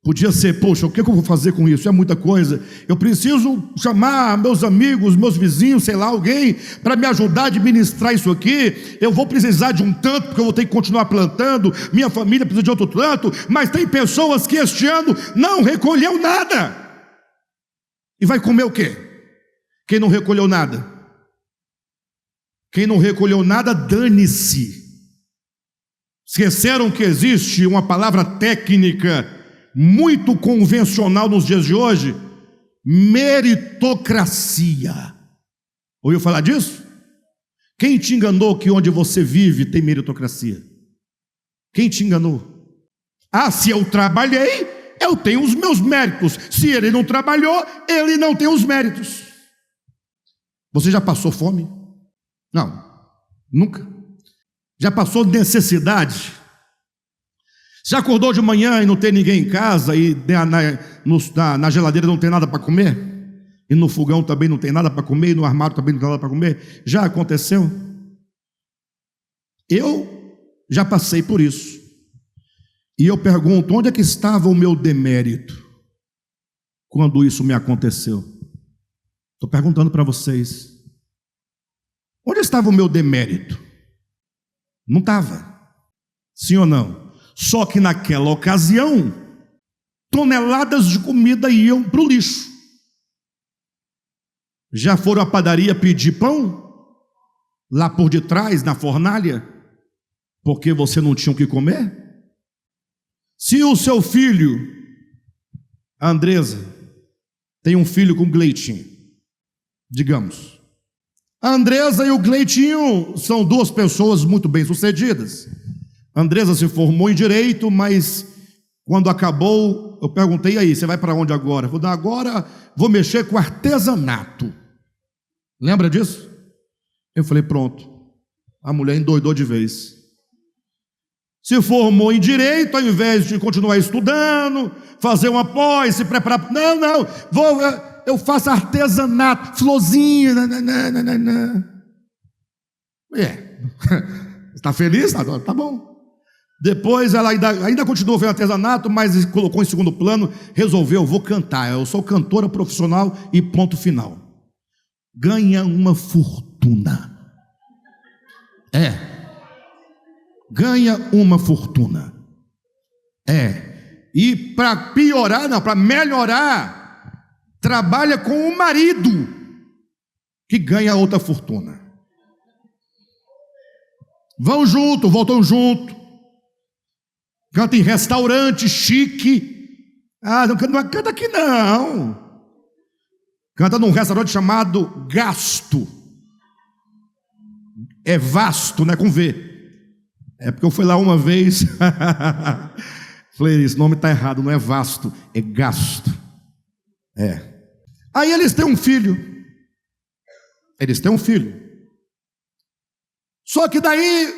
Podia ser: poxa, o que eu vou fazer com isso? É muita coisa. Eu preciso chamar meus amigos, meus vizinhos, sei lá, alguém para me ajudar a administrar isso aqui. Eu vou precisar de um tanto, porque eu vou ter que continuar plantando. Minha família precisa de outro tanto. Mas tem pessoas que este ano não recolheu nada. E vai comer o quê? Quem não recolheu nada? Quem não recolheu nada, dane-se. Esqueceram que existe uma palavra técnica muito convencional nos dias de hoje? Meritocracia. Ouviu falar disso? Quem te enganou que onde você vive tem meritocracia? Quem te enganou? Se eu trabalhei, eu tenho os meus méritos. Se ele não trabalhou, ele não tem os méritos. Você já passou fome? Não, nunca. Já passou necessidade? Já acordou de manhã e não tem ninguém em casa, e na geladeira não tem nada para comer? E no fogão também não tem nada para comer, e no armário também não tem nada para comer? Já aconteceu? Eu já passei por isso. E eu pergunto: onde é que estava o meu demérito quando isso me aconteceu? Estou perguntando para vocês. Onde estava o meu demérito? Não estava. Sim ou não? Só que naquela ocasião, toneladas de comida iam para o lixo. Já foram à padaria pedir pão? Lá por detrás, na fornalha? Porque você não tinha o que comer? Se o seu filho, a Andresa, tem um filho com Gleitinho, digamos. A Andresa e o Gleitinho são duas pessoas muito bem-sucedidas. A Andresa se formou em Direito, mas quando acabou, eu perguntei: e aí, você vai para onde agora? Eu falei: agora vou mexer com artesanato. Lembra disso? Eu falei: pronto. A mulher endoidou de vez. Se formou em Direito, ao invés de continuar estudando, fazer uma pós, se preparar. Não, eu faço artesanato, florzinha. Está feliz? Tá bom. Depois ela ainda continuou fazendo artesanato, mas colocou em segundo plano, resolveu: vou cantar, eu sou cantora profissional e ponto final. Ganha uma fortuna. Ganha uma fortuna. E para piorar, não, para melhorar, trabalha com o marido, que ganha outra fortuna. Vão junto, voltam junto. Canta em restaurante chique. Não canta aqui não. Canta num restaurante chamado Gasto. É vasto, né? Com V. É porque eu fui lá uma vez. Falei: esse nome está errado, não é vasto, é gasto. Aí eles têm um filho. Só que daí,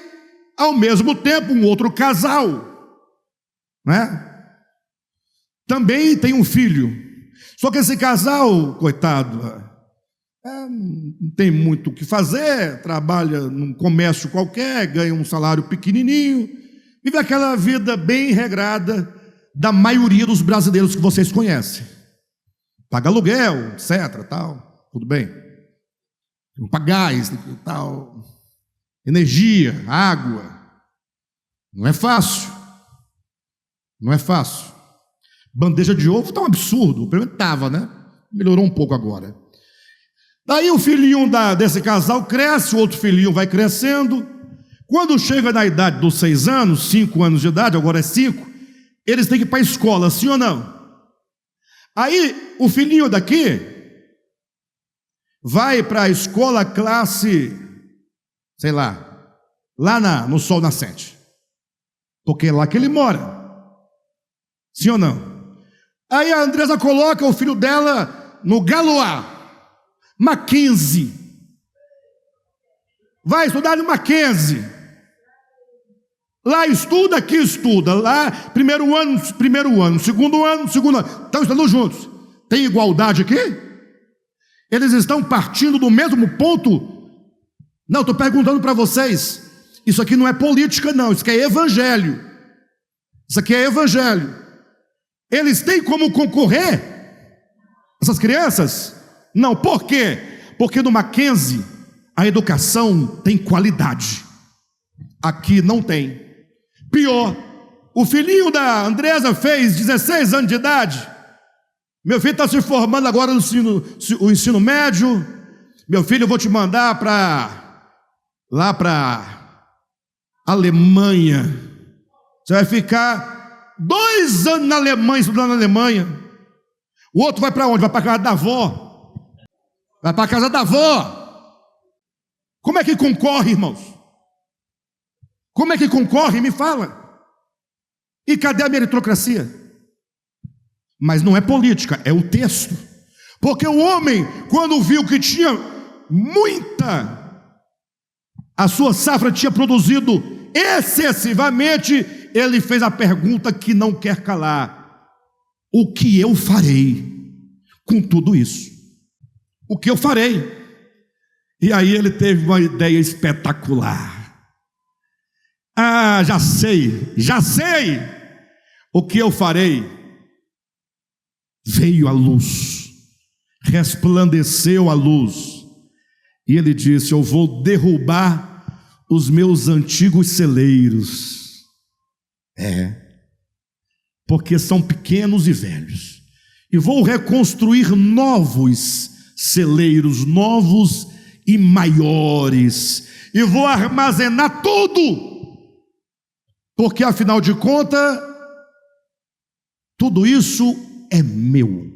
ao mesmo tempo, um outro casal, né? Também tem um filho. Só que esse casal, coitado, não tem muito o que fazer, trabalha num comércio qualquer, ganha um salário pequenininho, vive aquela vida bem regrada da maioria dos brasileiros que vocês conhecem. Paga aluguel, etc, tal, tudo bem. Paga gás, tal, energia, água. Não é fácil. Não é fácil. Bandeja de ovo está um absurdo. O primeiro estava, né? Melhorou um pouco agora. Daí o filhinho desse casal cresce, o outro filhinho vai crescendo. Quando chega na idade dos 6 anos, 5 anos de idade, agora é 5, eles têm que ir para a escola, sim ou não? Aí o filhinho daqui vai para a escola classe, sei lá no Sol Nascente, porque é lá que ele mora, sim ou não? Aí a Andresa coloca o filho dela no Galois, Mackenzie, vai estudar no Mackenzie. Lá estuda, aqui estuda. Lá, primeiro ano, segundo ano. Estão estudando juntos. Tem igualdade aqui? Eles estão partindo do mesmo ponto? Não, estou perguntando para vocês. Isso aqui não é política, não. Isso aqui é evangelho. Isso aqui é evangelho. Eles têm como concorrer? Essas crianças? Não, por quê? Porque no Mackenzie a educação tem qualidade. Aqui não tem. Pior, o filhinho da Andresa fez 16 anos de idade. Meu filho está se formando agora no ensino médio. Meu filho, eu vou te mandar lá para Alemanha. Você vai ficar 2 anos na Alemanha, estudando na Alemanha. O outro vai para onde? Vai para a casa da avó. Vai para a casa da avó. Como é que concorre, irmãos? Como é que concorre? Me fala. E cadê a meritocracia? Mas não é política, é o texto. Porque o homem, quando viu que tinha a sua safra tinha produzido excessivamente, ele fez a pergunta que não quer calar: o que eu farei com tudo isso? O que eu farei? E aí ele teve uma ideia espetacular. Já sei o que eu farei. Veio a luz, resplandeceu a luz, e ele disse: eu vou derrubar os meus antigos celeiros, porque são pequenos e velhos, e vou reconstruir novos celeiros, novos e maiores, e vou armazenar tudo, porque afinal de contas, tudo isso é meu.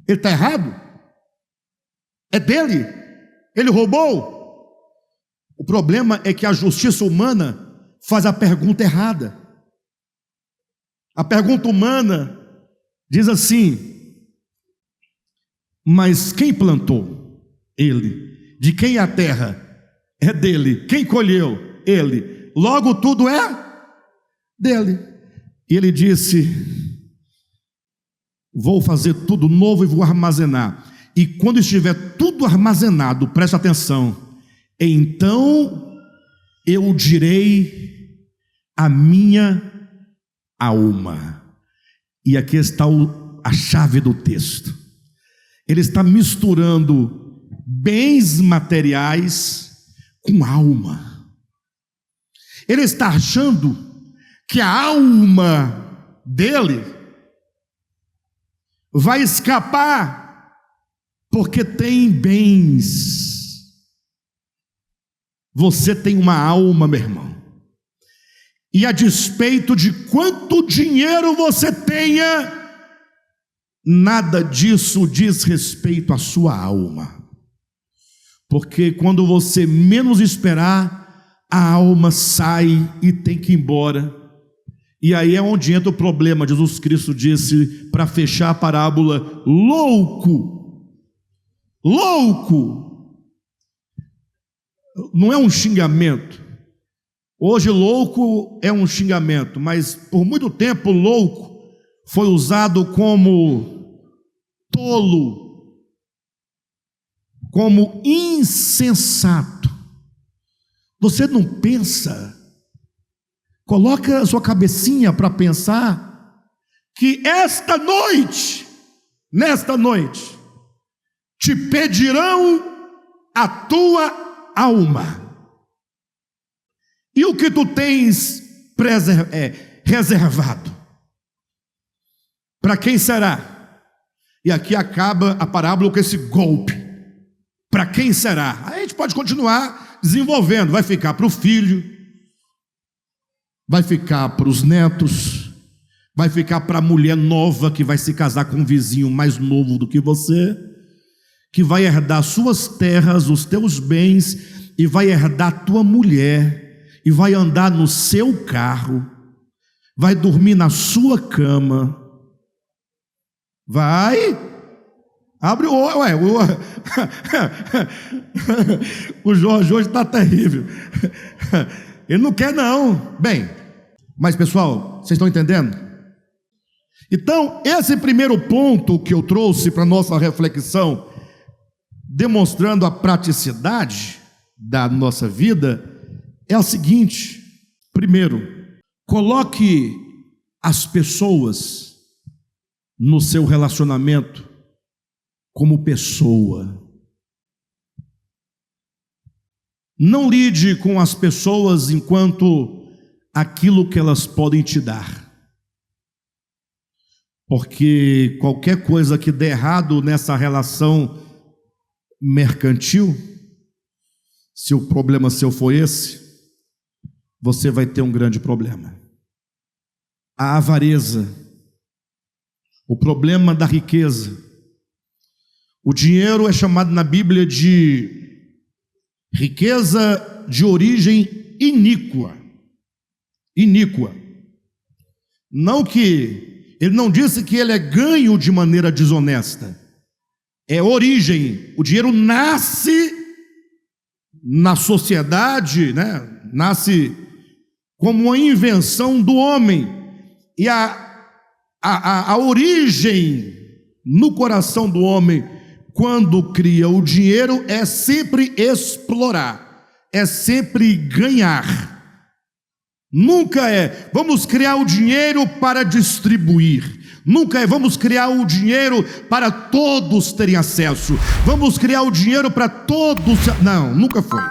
Ele está errado? É dele? Ele roubou? O problema é que a justiça humana faz a pergunta errada. A pergunta humana diz assim: mas quem plantou? Ele. De quem é a terra? É dele. Quem colheu? Ele. Logo tudo é dele. E ele disse: vou fazer tudo novo e vou armazenar. E quando estiver tudo armazenado, preste atenção, então eu direi a minha alma. E aqui está a chave do texto. Ele está misturando bens materiais com alma. Ele está achando que a alma dele vai escapar porque tem bens. Você tem uma alma, meu irmão, e a despeito de quanto dinheiro você tenha, nada disso diz respeito à sua alma, porque quando você menos esperar, a alma sai e tem que ir embora. E aí é onde entra o problema. Jesus Cristo disse, para fechar a parábola: louco, não é um xingamento. Hoje louco é um xingamento, mas por muito tempo louco foi usado como tolo, como insensato. Você não pensa? Coloca a sua cabecinha para pensar que nesta noite, te pedirão a tua alma. E o que tu tens reservado? Para quem será? E aqui acaba a parábola com esse golpe. Para quem será? Aí a gente pode continuar desenvolvendo. Vai ficar para o filho, vai ficar para os netos, vai ficar para a mulher nova que vai se casar com um vizinho mais novo do que você, que vai herdar suas terras, os teus bens, e vai herdar a tua mulher, e vai andar no seu carro, vai dormir na sua cama, vai, abre o olho, o Jorge hoje está terrível, ele não quer não. Bem, mas pessoal, vocês estão entendendo? Então, esse primeiro ponto que eu trouxe para nossa reflexão, demonstrando a praticidade da nossa vida, é o seguinte: primeiro, coloque as pessoas no seu relacionamento como pessoa. Não lide com as pessoas enquanto aquilo que elas podem te dar, porque qualquer coisa que der errado nessa relação mercantil, se o problema seu for esse, você vai ter um grande problema. A avareza, o problema da riqueza. O dinheiro é chamado na Bíblia de riqueza de origem iníqua. Iníqua. Não que, ele não disse que ele é ganho de maneira desonesta. É origem. O dinheiro nasce na sociedade, né? Nasce como uma invenção do homem. E a origem no coração do homem, quando cria o dinheiro, é sempre explorar, é sempre ganhar. Nunca é vamos criar o dinheiro para distribuir. Nunca é vamos criar o dinheiro para todos terem acesso. Vamos criar o dinheiro para todos. Não, nunca foi.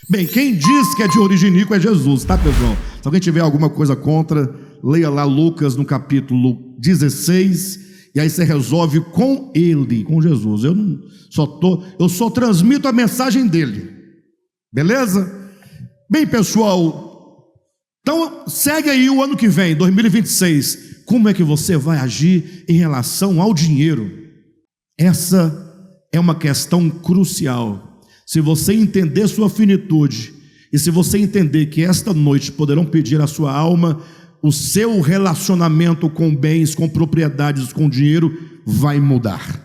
Bem, quem diz que é de origem iníqua é Jesus, tá, pessoal? Se alguém tiver alguma coisa contra, leia lá Lucas no capítulo 16, e aí você resolve com ele, com Jesus. Eu só transmito a mensagem dele. Beleza? Bem, pessoal, então segue aí o ano que vem, 2026. Como é que você vai agir em relação ao dinheiro? Essa é uma questão crucial. Se você entender sua finitude, e se você entender que esta noite poderão pedir a sua alma, o seu relacionamento com bens, com propriedades, com dinheiro vai mudar.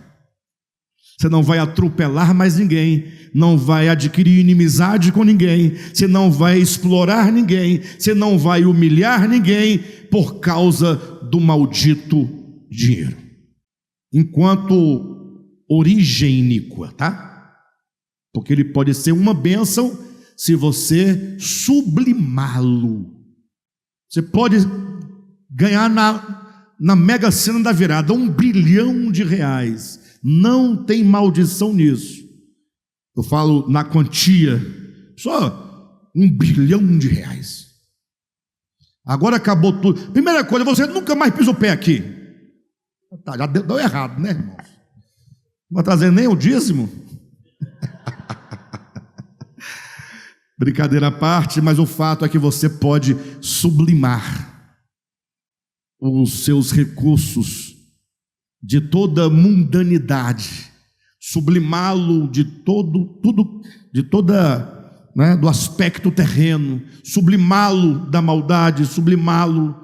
Você não vai atropelar mais ninguém, não vai adquirir inimizade com ninguém, você não vai explorar ninguém, você não vai humilhar ninguém por causa do maldito dinheiro. Enquanto origem iníqua, tá? Porque ele pode ser uma bênção se você sublimá-lo. Você pode ganhar na Mega Sena da virada R$1 bilhão. Não tem maldição nisso. Eu falo na quantia, só R$1 bilhão. Agora acabou tudo. Primeira coisa, você nunca mais pisa o pé aqui. Tá, já deu errado, né, irmão? Não vai trazer nem o dízimo. Brincadeira à parte, mas o fato é que você pode sublimar os seus recursos de toda mundanidade, sublimá-lo de do aspecto terreno, sublimá-lo da maldade, sublimá-lo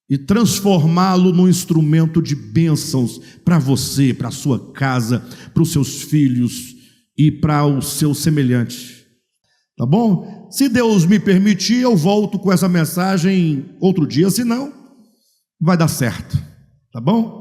e transformá-lo num instrumento de bênçãos para você, para a sua casa, para os seus filhos e para o seu semelhante. Tá bom? Se Deus me permitir, eu volto com essa mensagem outro dia, senão vai dar certo. Tá bom?